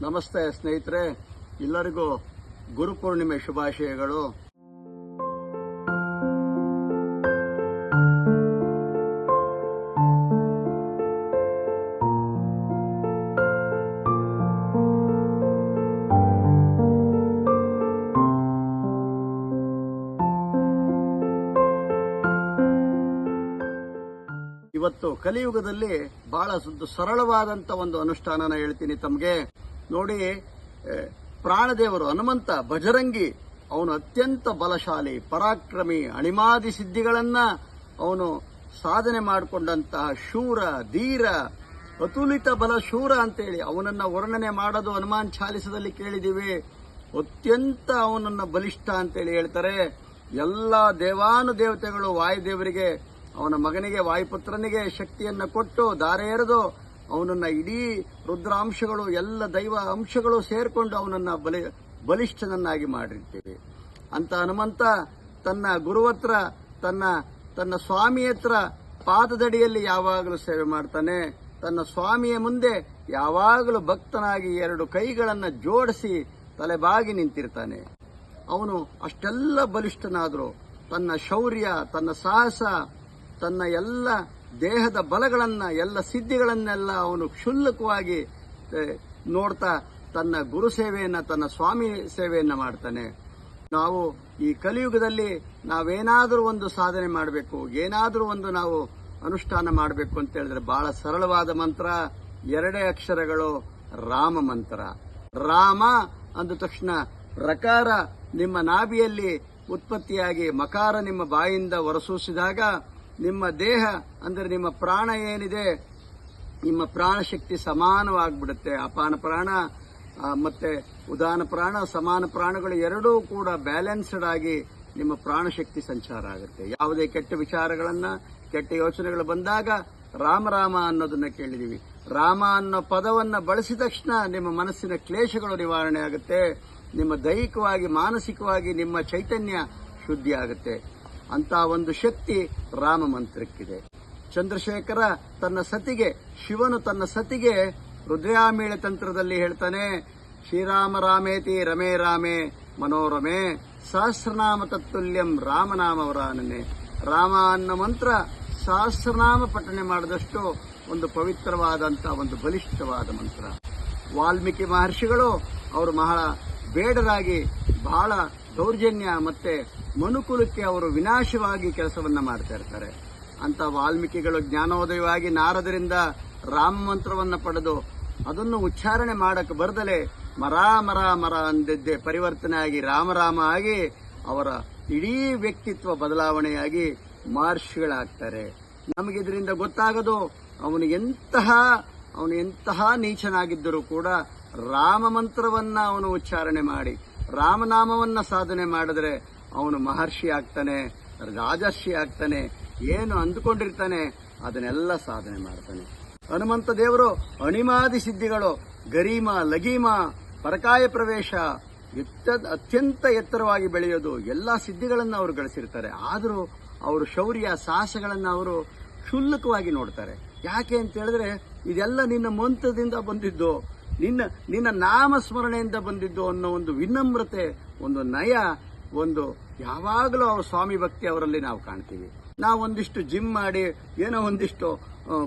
ನಮಸ್ತೆ ಸ್ನೇಹಿತರೆ, ಎಲ್ಲರಿಗೂ ಗುರುಪೂರ್ಣಿಮೆ ಶುಭಾಶಯಗಳು. ಇವತ್ತು ಕಲಿಯುಗದಲ್ಲಿ ಬಹಳ ಸರಳವಾದಂತ ಒಂದು ಅನುಷ್ಠಾನನ ಹೇಳ್ತೀನಿ ತಮಗೆ. ನೋಡಿ, ಪ್ರಾಣದೇವರು ಹನುಮಂತ ಭಜರಂಗಿ, ಅವನು ಅತ್ಯಂತ ಬಲಶಾಲಿ, ಪರಾಕ್ರಮಿ, ಅಣಿಮಾದಿ ಸಿದ್ಧಿಗಳನ್ನ ಅವನು ಸಾಧನೆ ಮಾಡಿಕೊಂಡಂತಹ ಶೂರ, ಧೀರ, ಅತುಲಿತ ಬಲ ಶೂರ ಅಂತೇಳಿ ಅವನನ್ನ ವರ್ಣನೆ ಮಾಡೋದು ಹನುಮಾನ್ ಚಾಲಿಸದಲ್ಲಿ ಕೇಳಿದೀವಿ. ಅತ್ಯಂತ ಅವನನ್ನ ಬಲಿಷ್ಠ ಅಂತೇಳಿ ಹೇಳ್ತಾರೆ. ಎಲ್ಲ ದೇವಾನುದೇವತೆಗಳು ವಾಯುದೇವರಿಗೆ, ಅವನ ಮಗನಿಗೆ ವಾಯುಪುತ್ರನಿಗೆ ಶಕ್ತಿಯನ್ನ ಕೊಟ್ಟು ದಾರೆ ಎರೆದು ಅವನನ್ನ ಇಡೀ ರುದ್ರಾಂಶಗಳು, ಎಲ್ಲ ದೈವ ಅಂಶಗಳು ಸೇರ್ಕೊಂಡು ಅವನನ್ನ ಬಲಿಷ್ಠನನ್ನಾಗಿ ಮಾಡಿರ್ತೀವಿ. ಅಂತ ಹನುಮಂತ ತನ್ನ ಗುರುವತ್ರ, ತನ್ನ ಸ್ವಾಮಿ ಹತ್ರ ಪಾದದಡಿಯಲ್ಲಿ ಯಾವಾಗಲೂ ಸೇವೆ ಮಾಡ್ತಾನೆ. ತನ್ನ ಸ್ವಾಮಿಯ ಮುಂದೆ ಯಾವಾಗಲೂ ಭಕ್ತನಾಗಿ ಎರಡು ಕೈಗಳನ್ನ ಜೋಡಿಸಿ ತಲೆಬಾಗಿ ನಿಂತಿರ್ತಾನೆ. ಅವನು ಅಷ್ಟೆಲ್ಲ ಬಲಿಷ್ಠನಾದ್ರು ತನ್ನ ಶೌರ್ಯ, ತನ್ನ ಸಾಹಸ, ತನ್ನ ಎಲ್ಲ ದೇಹದ ಬಲಗಳನ್ನ, ಎಲ್ಲ ಸಿದ್ಧಿಗಳನ್ನೆಲ್ಲ ಅವನು ಕ್ಷುಲ್ಲಕವಾಗಿ ನೋಡ್ತಾ ತನ್ನ ಗುರು ಸೇವೆಯನ್ನ, ತನ್ನ ಸ್ವಾಮಿ ಸೇವೆಯನ್ನ ಮಾಡ್ತಾನೆ. ನಾವು ಈ ಕಲಿಯುಗದಲ್ಲಿ ನಾವೇನಾದರೂ ಒಂದು ಸಾಧನೆ ಮಾಡಬೇಕು, ಏನಾದರೂ ಒಂದು ನಾವು ಅನುಷ್ಠಾನ ಮಾಡಬೇಕು ಅಂತ ಹೇಳಿದ್ರೆ ಬಹಳ ಸರಳವಾದ ಮಂತ್ರ, 2 ಅಕ್ಷರಗಳು, ರಾಮ ಮಂತ್ರ. ರಾಮ ಅಂದ ತಕ್ಷಣ ರಕಾರ ನಿಮ್ಮ ನಾಭಿಯಲ್ಲಿ ಉತ್ಪತ್ತಿಯಾಗಿ ಮಕಾರ ನಿಮ್ಮ ಬಾಯಿಂದ ಹೊರಸೂಸಿದಾಗ ನಿಮ್ಮ ದೇಹ ಅಂದರೆ ನಿಮ್ಮ ಪ್ರಾಣ ಏನಿದೆ, ನಿಮ್ಮ ಪ್ರಾಣ ಶಕ್ತಿ ಸಮಾನವಾಗ್ಬಿಡುತ್ತೆ. ಅಪಾನ ಪ್ರಾಣ ಮತ್ತೆ ಉದಾನ ಪ್ರಾಣ, ಸಮಾನ ಪ್ರಾಣಗಳು ಎರಡೂ ಕೂಡ ಬ್ಯಾಲೆನ್ಸ್ಡ್ ಆಗಿ ನಿಮ್ಮ ಪ್ರಾಣಶಕ್ತಿ ಸಂಚಾರ ಆಗುತ್ತೆ. ಯಾವುದೇ ಕೆಟ್ಟ ವಿಚಾರಗಳನ್ನ, ಕೆಟ್ಟ ಯೋಚನೆಗಳು ಬಂದಾಗ ರಾಮ ರಾಮ ಅನ್ನೋದನ್ನ ಕೇಳಿದೀವಿ. ರಾಮ ಅನ್ನೋ ಪದವನ್ನ ಬಳಸಿದ ತಕ್ಷಣ ನಿಮ್ಮ ಮನಸ್ಸಿನ ಕ್ಲೇಶಗಳು ನಿವಾರಣೆ ಆಗುತ್ತೆ. ನಿಮ್ಮ ದೈಹಿಕವಾಗಿ, ಮಾನಸಿಕವಾಗಿ ನಿಮ್ಮ ಚೈತನ್ಯ ಶುದ್ಧಿ ಆಗುತ್ತೆ. ಅಂತ ಒಂದು ಶಕ್ತಿ ರಾಮ ಮಂತ್ರಕ್ಕಿದೆ. ಚಂದ್ರಶೇಖರ ತನ್ನ ಸತಿಗೆ, ಶಿವನು ತನ್ನ ಸತಿಗೆ ರುದ್ರಾಮೀಳ ತಂತ್ರದಲ್ಲಿ ಹೇಳ್ತಾನೆ, ಶ್ರೀರಾಮ ರಾಮೇತಿ ರಮೇ ರಾಮೇ ಮನೋರಮೆ ಸಹಸ್ರನಾಮ ತತ್ತುಲ್ಯಂ ರಾಮನಾಮವರಾನನೆ. ರಾಮ ಅನ್ನೋ ಮಂತ್ರ ಸಹಸ್ರನಾಮ ಪಠನೆ ಮಾಡಿದಷ್ಟು ಒಂದು ಪವಿತ್ರವಾದಂಥ ಒಂದು ಬಲಿಷ್ಠವಾದ ಮಂತ್ರ. ವಾಲ್ಮೀಕಿ ಮಹರ್ಷಿಗಳು ಅವರು ಬಹಳ ಬೇಡರಾಗಿ, ಬಹಳ ದೌರ್ಜನ್ಯ ಮತ್ತೆ ಮನುಕುಲಕ್ಕೆ ಅವರು ವಿನಾಶವಾಗಿ ಕೆಲಸವನ್ನ ಮಾಡ್ತಾ ಇರ್ತಾರೆ. ಅಂತ ವಾಲ್ಮೀಕಿಗಳು ಜ್ಞಾನೋದಯವಾಗಿ ನಾರದರಿಂದ ರಾಮ ಮಂತ್ರವನ್ನ ಪಡೆದು ಅದನ್ನು ಉಚ್ಚಾರಣೆ ಮಾಡಕ್ಕೆ ಬರದಲೆ ಮರ ಮರ ಮರ ಅಂದಿದ್ದೆ ಪರಿವರ್ತನೆ ಆಗಿ ರಾಮರಾಮ ಆಗಿ ಅವರ ಇಡೀ ವ್ಯಕ್ತಿತ್ವ ಬದಲಾವಣೆಯಾಗಿ ಮಹರ್ಷಿಗಳಾಗ್ತಾರೆ. ನಮಗಿದ್ರಿಂದ ಗೊತ್ತಾಗದು ಅವನು ಎಂತಹ ನೀಚನಾಗಿದ್ದರೂ ಕೂಡ ರಾಮ ಮಂತ್ರವನ್ನ ಅವನು ಉಚ್ಚಾರಣೆ ಮಾಡಿ ರಾಮನಾಮವನ್ನ ಸಾಧನೆ ಮಾಡಿದ್ರೆ ಅವನು ಮಹರ್ಷಿ ಆಗ್ತಾನೆ, ರಾಜರ್ಷಿ ಆಗ್ತಾನೆ. ಏನು ಅಂದುಕೊಂಡಿರ್ತಾನೆ ಅದನ್ನೆಲ್ಲ ಸಾಧನೆ ಮಾಡ್ತಾನೆ. ಹನುಮಂತ ದೇವರು ಅಣಿಮಾದಿ ಸಿದ್ಧಿಗಳು, ಗರೀಮ, ಲಗೀಮ, ಪರಕಾಯ ಪ್ರವೇಶ, ಅತ್ಯಂತ ಎತ್ತರವಾಗಿ ಬೆಳೆಯೋದು, ಎಲ್ಲಾ ಸಿದ್ಧಿಗಳನ್ನು ಅವರು ಗಳಿಸಿರ್ತಾರೆ. ಆದರೂ ಅವರು ಶೌರ್ಯ, ಸಾಹಸಗಳನ್ನ ಅವರು ಕ್ಷುಲ್ಲಕವಾಗಿ ನೋಡ್ತಾರೆ. ಯಾಕೆ ಅಂತ ಹೇಳಿದ್ರೆ ಇದೆಲ್ಲ ನಿನ್ನ ಮಂತ್ರದಿಂದ ಬಂದಿದ್ದು, ನಿನ್ನ ನಾಮಸ್ಮರಣೆಯಿಂದ ಬಂದಿದ್ದು ಅನ್ನೋ ಒಂದು ವಿನಮ್ರತೆ, ಒಂದು ನಯ, ಒಂದು ಯಾವಾಗಲೂ ಅವ್ರ ಸ್ವಾಮಿ ಭಕ್ತಿ ಅವರಲ್ಲಿ ನಾವು ಕಾಣ್ತೀವಿ. ನಾವು ಒಂದಿಷ್ಟು ಜಿಮ್ ಮಾಡಿ ಏನೋ ಒಂದಿಷ್ಟು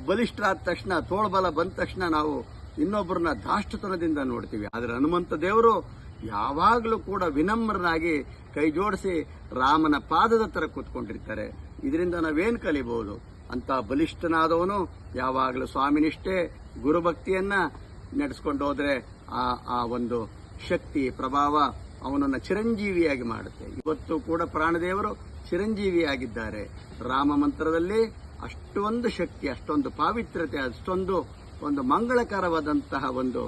ಬಲಿಷ್ಠರಾದ ತಕ್ಷಣ, ತೋಳ್ಬಲ ಬಂದ ತಕ್ಷಣ ನಾವು ಇನ್ನೊಬ್ಬರನ್ನ ದಾಷ್ಟತನದಿಂದ ನೋಡ್ತೀವಿ. ಆದರೆ ಹನುಮಂತ ದೇವರು ಯಾವಾಗಲೂ ಕೂಡ ವಿನಮ್ರನಾಗಿ ಕೈ ಜೋಡಿಸಿ ರಾಮನ ಪಾದದ ತರ ಕೂತ್ಕೊಂಡಿರ್ತಾರೆ. ಇದರಿಂದ ನಾವೇನು ಕಲಿಬಹುದು ಅಂತ ಬಲಿಷ್ಠನಾದವನು ಯಾವಾಗಲೂ ಸ್ವಾಮಿನಿಷ್ಠೆ, ಗುರುಭಕ್ತಿಯನ್ನ ನಡೆಸ್ಕೊಂಡು ಹೋದ್ರೆ ಆ ಒಂದು ಶಕ್ತಿ ಪ್ರಭಾವ ಅವನನ್ನ ಚಿರಂಜೀವಿಯಾಗಿ ಮಾಡುತ್ತೆ. ಇವತ್ತು ಕೂಡ ಪ್ರಾಣದೇವರು ಚಿರಂಜೀವಿಯಾಗಿದ್ದಾರೆ. ರಾಮ ಮಂತ್ರದಲ್ಲಿ ಅಷ್ಟೊಂದು ಶಕ್ತಿ, ಅಷ್ಟೊಂದು ಪಾವಿತ್ರ್ಯತೆ, ಅಷ್ಟೊಂದು ಒಂದು ಮಂಗಳಕರವಾದಂತಹ ಒಂದು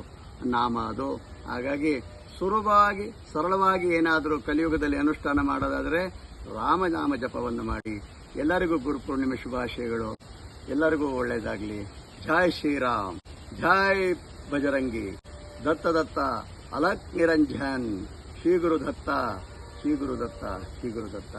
ನಾಮ ಅದು. ಹಾಗಾಗಿ ಸುಲಭವಾಗಿ, ಸರಳವಾಗಿ ಏನಾದರೂ ಕಲಿಯುಗದಲ್ಲಿ ಅನುಷ್ಠಾನ ಮಾಡೋದಾದರೆ ರಾಮನಾಮ ಜಪವನ್ನು ಮಾಡಿ. ಎಲ್ಲರಿಗೂ ಗುರುಪೂರ್ಣಿಮೆ ಶುಭಾಶಯಗಳು. ಎಲ್ಲರಿಗೂ ಒಳ್ಳೆಯದಾಗಲಿ. ಜೈ ಶ್ರೀರಾಮ್, ಜೈ ಬಜರಂಗಿ. ದತ್ತ ಅಲಕ್ ನಿರಂಜನ್. ಶ್ರೀ ಗುರುದತ್ತ, ಶ್ರೀ ಗುರುದತ್ತ, ಶ್ರೀ ಗುರುದತ್ತ.